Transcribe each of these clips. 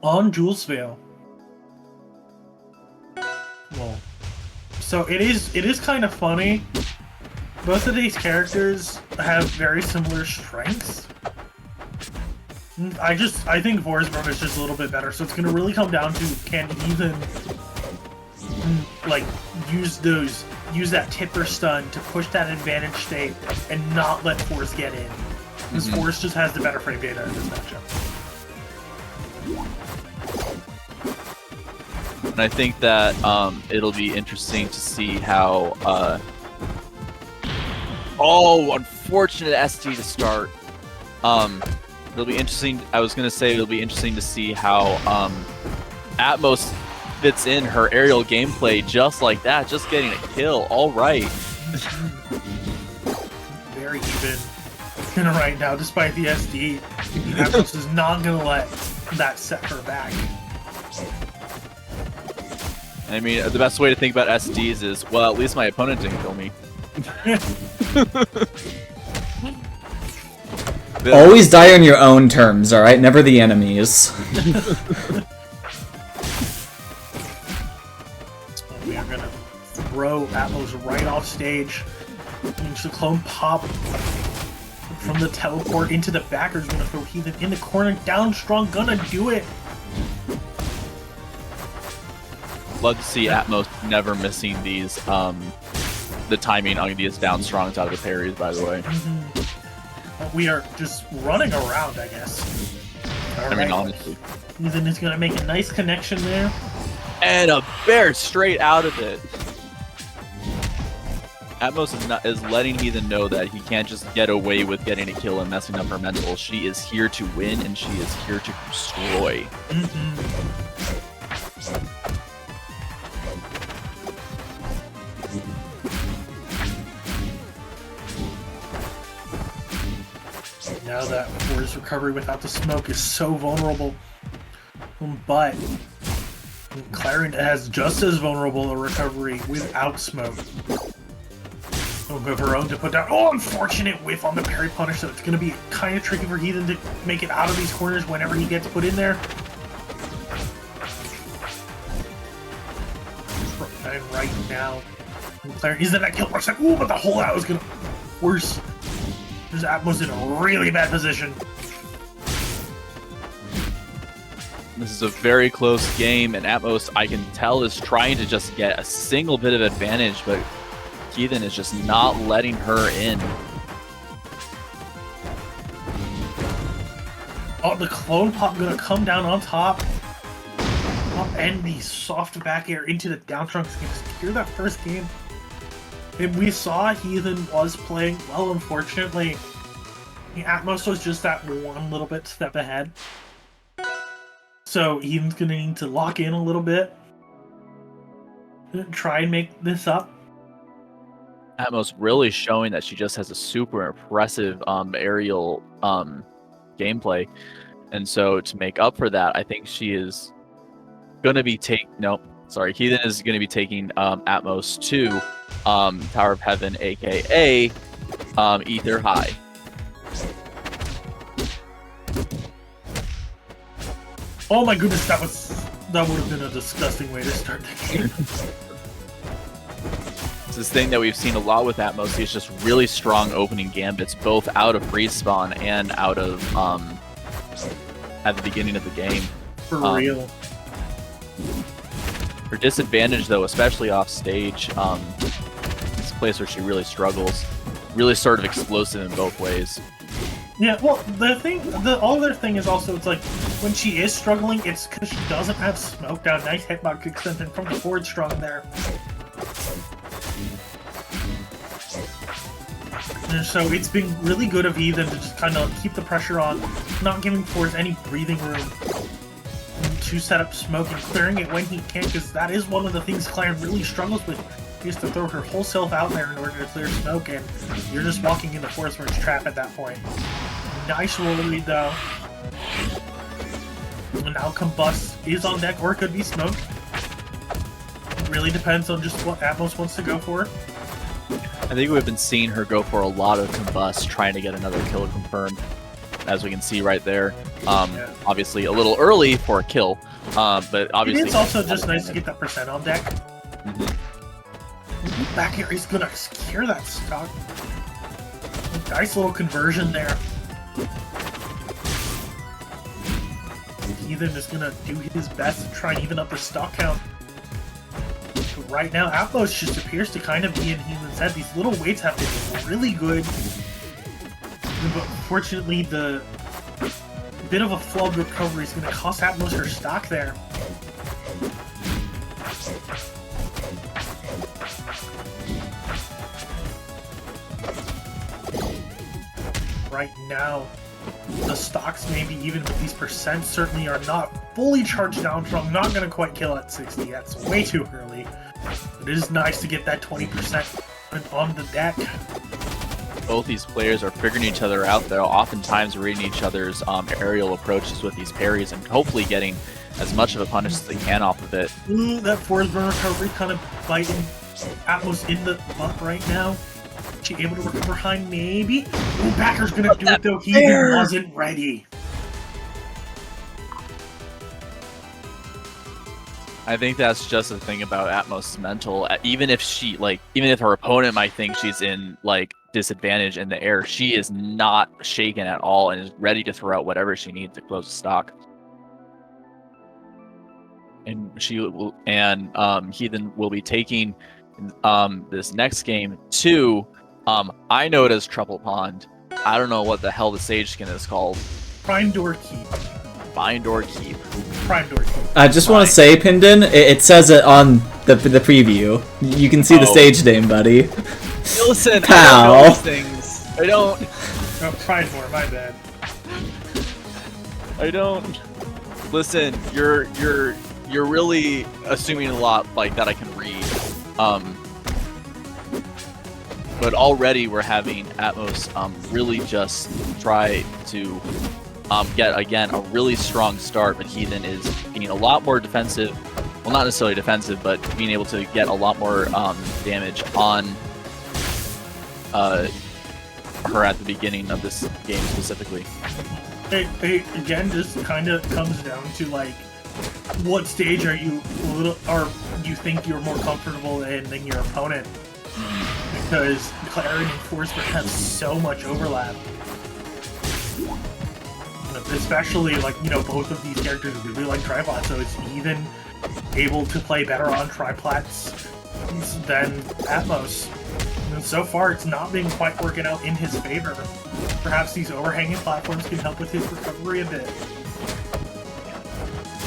On Julesvale. Well, so it is kind of funny. Both of these characters have very similar strengths. I think Forsburn is just a little bit better, so it's gonna really come down to can Heathen like use that tipper stun to push that advantage state and not let Force get in. Because Force just has the better frame data in this matchup. And I think that it'll be interesting to see how unfortunate SD to start. It'll be interesting. I was gonna say it'll be interesting to see how Atmos fits in her aerial gameplay just like that, just getting a kill. All right. Very even right now, despite the SD. Atmos is not gonna let that set her back. I mean, the best way to think about SDs is, well, at least my opponent didn't kill me. Always die on your own terms, alright? Never the enemy's. We are gonna throw Atmos right off stage. The clone pop from the teleport into the backers. Gonna throw Heathen in the corner. Down strong, gonna do it. Love to see Atmos never missing these, the timing on these down strongs out of the parries, by the way. We are just running around, I guess. I mean, honestly. Heathen is gonna make a nice connection there. And a bear straight out of it. Atmos is letting Heathen know that he can't just get away with getting a kill and messing up her mental. She is here to win, and she is here to destroy. Now that Force recovery without the smoke is so vulnerable. But Clairen has just as vulnerable a recovery without smoke. Of her own to put down. Oh, unfortunate whiff on the parry punish, so it's going to be kind of tricky for Heathen to make it out of these corners whenever he gets put in there. And right now, Clairen is in that kill for a second. Ooh, but the hole out was going to worse. There's Atmos in a really bad position. This is a very close game, and Atmos, I can tell, is trying to just get a single bit of advantage, but Heathen is just not letting her in. Oh, the clone pop gonna come down on top. And the soft back air into the down trunks to secure that first game. And we saw Heathen was playing well, unfortunately. Atmos was just that one little bit step ahead. So Heathen's gonna need to lock in a little bit. Try and make this up. Atmos really showing that she just has a super impressive aerial gameplay. And so to make up for that, I think she is going to be Heathen is going to be taking Atmos to Tower of Heaven, aka Ether High. Oh my goodness, that would have been a disgusting way to start the game. It's this thing that we've seen a lot with Atmos. He's just really strong opening gambits, both out of freeze spawn and out of at the beginning of the game. For real. Her disadvantage, though, especially off stage, it's a place where she really struggles. Really sort of explosive in both ways. Yeah, well, the other thing is also, it's like, when she is struggling, it's because she doesn't have smoke down. Nice hitbox extension from the forward strong there. And so it's been really good of Heathen to just kind of keep the pressure on, not giving Force any breathing room to set up smoke and clearing it when he can, because that is one of the things Clairen really struggles with. She has to throw her whole self out there in order to clear smoke, and you're just walking into Forsburn's trap at that point. Nice roll lead, though. And now Combust is on deck, or it could be smoke. It really depends on just what Atmos wants to go for. I think we've been seeing her go for a lot of Combust, trying to get another kill confirmed. as we can see right there. Obviously a little early for a kill, but obviously it's also just nice to get that percent on deck. Mm-hmm. Back here, he's gonna secure that stock. Nice little conversion there. Heathen is gonna do his best to try and even up her stock count. But right now, Atmos just appears to kind of be in Heathen's head. These little weights have been really good. But unfortunately, the bit of a flawed recovery is going to cost Atmos her stock there. Right now, the stocks, maybe even with these percents, certainly are not fully charged down, so I'm not going to quite kill at 60. That's way too early. It is nice to get that 20% on the deck. Both these players are figuring each other out, though, oftentimes reading each other's aerial approaches with these parries and hopefully getting as much of a punish as they can off of it. Ooh, that Forsburn recovery kind of biting Atmos in the butt right now. She able to recover high, maybe? Ooh, Backer's gonna do it, though. He wasn't ready. I think that's just the thing about Atmos' mental. Even if her opponent might think she's in, disadvantage in the air, she is not shaken at all and is ready to throw out whatever she needs to close the stock. And Heathen will be taking this next game to I know it as Trouble Pond. I don't know what the hell the Sage skin is called. Prime Door Keep. Prime Door Keep. Prime Door Keep. I just want to say, Pindon, it says it on the preview. You can see the stage name, buddy. Listen, Pal. I don't know these things. I don't. Oh, Prime Door, my bad. I don't. Listen, you're really assuming a lot that I can read. But already we're having Atmos really just try to get again a really strong start, but Heathen is being a lot more defensive. Well, not necessarily defensive, but being able to get a lot more damage on her at the beginning of this game specifically. It again just kind of comes down to what stage are you you think you're more comfortable in than your opponent? Because Clairen and Forsburn have so much overlap. Especially, both of these characters really like triplats, so it's even able to play better on triplats than Atmos. And so far, it's not been quite working out in his favor. Perhaps these overhanging platforms can help with his recovery a bit.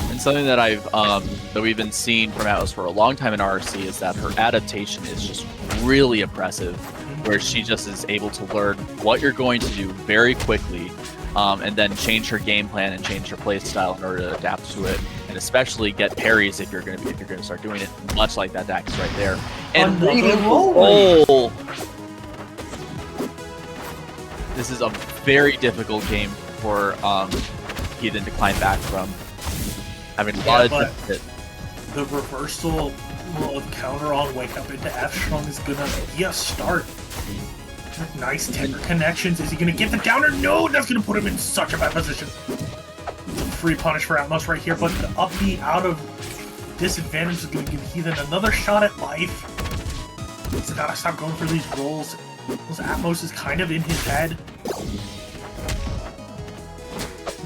And something that we've been seeing from Atmos for a long time in RRC is that her adaptation is just really impressive, where she just is able to learn what you're going to do very quickly, and then change her game plan and change her play style in order to adapt to it, and especially get parries if you're going to start doing it, much like that Dax right there. And roll. This is a very difficult game for Heathen to climb back from. Having a lot of the reversal of counter on Wake Up into F Strong is gonna be a start. Nice tender connections. Is he gonna get the downer? No, that's gonna put him in such a bad position. It's a free punish for Atmos right here, but the up B out of disadvantage is gonna give Heathen another shot at life. He's gotta stop going for these rolls. Because Atmos is kind of in his head.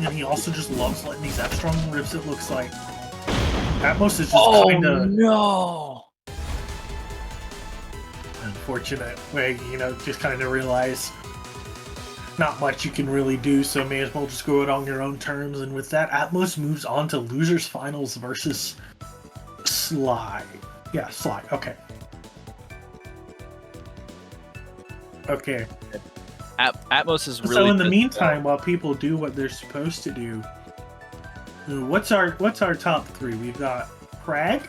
And he also just loves letting these F-Strong rips, it looks like. Atmos is just kind of... Oh, no! Unfortunate way, just kind of realize not much you can really do, so may as well just go it on your own terms. And with that, Atmos moves on to Losers Finals versus Sly. Yeah, Sly, okay. Okay. Atmos is really. So in the meantime, while people do what they're supposed to do, what's our top three? We've got Crag,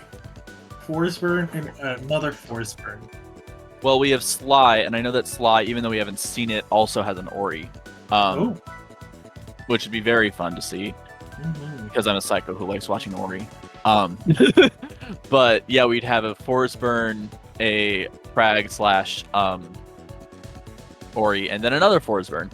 Forsburn, and another Forsburn. Well, we have Sly, and I know that Sly, even though we haven't seen it, also has an Ori, which would be very fun to see, because I'm a psycho who likes watching Ori. But yeah, we'd have a Forsburn, a Crag / Ori, and then another Forsburn.